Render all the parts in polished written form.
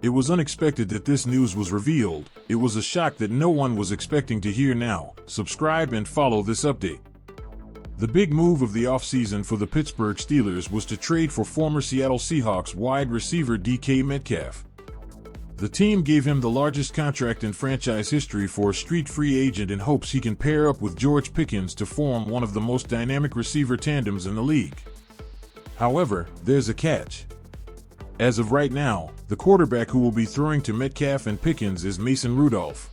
It was unexpected that this news was revealed. It was a shock that no one was expecting to hear now. Subscribe and follow this update. The big move of the offseason for the Pittsburgh Steelers was to trade for former Seattle Seahawks wide receiver DK Metcalf. The team gave him the largest contract in franchise history for a street free agent in hopes he can pair up with George Pickens to form one of the most dynamic receiver tandems in the league. However, there's a catch. As of right now, the quarterback who will be throwing to Metcalf and Pickens is Mason Rudolph.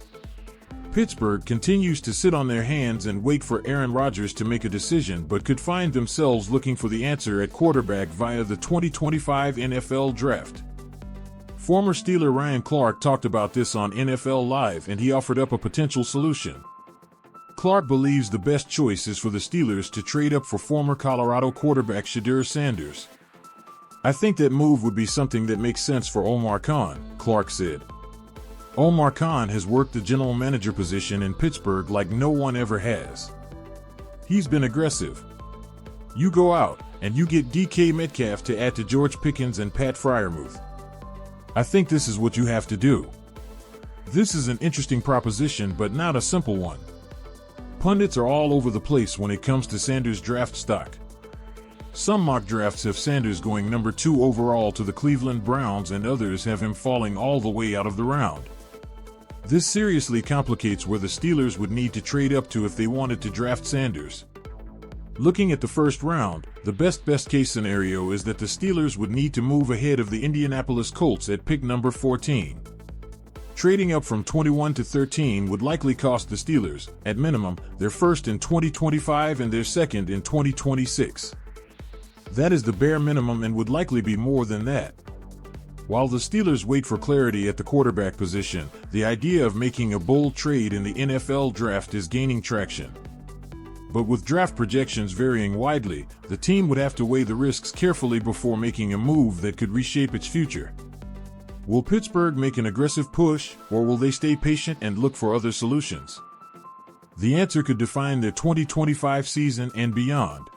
Pittsburgh continues to sit on their hands and wait for Aaron Rodgers to make a decision, but could find themselves looking for the answer at quarterback via the 2025 NFL Draft. Former Steeler Ryan Clark talked about this on NFL Live, and he offered up a potential solution. Clark believes the best choice is for the Steelers to trade up for former Colorado quarterback Shedeur Sanders. "I think that move would be something that makes sense for Omar Khan," Clark said. Omar Khan has worked the general manager position in Pittsburgh like no one ever has. He's been aggressive. You go out, and you get DK Metcalf to add to George Pickens and Pat Freiermuth. I think this is what you have to do. This is an interesting proposition, but not a simple one. Pundits are all over the place when it comes to Sanders' draft stock. Some mock drafts have Sanders going number 2 overall to the Cleveland Browns, and others have him falling all the way out of the round. This seriously complicates where the Steelers would need to trade up to if they wanted to draft Sanders. Looking at the first round, the best case scenario is that the Steelers would need to move ahead of the Indianapolis Colts at pick number 14. Trading up from 21 to 13 would likely cost the Steelers, at minimum, their first in 2025 and their second in 2026. That is the bare minimum and would likely be more than that. While the Steelers wait for clarity at the quarterback position, the idea of making a bold trade in the NFL draft is gaining traction. But with draft projections varying widely, the team would have to weigh the risks carefully before making a move that could reshape its future. Will Pittsburgh make an aggressive push, or will they stay patient and look for other solutions? The answer could define their 2025 season and beyond.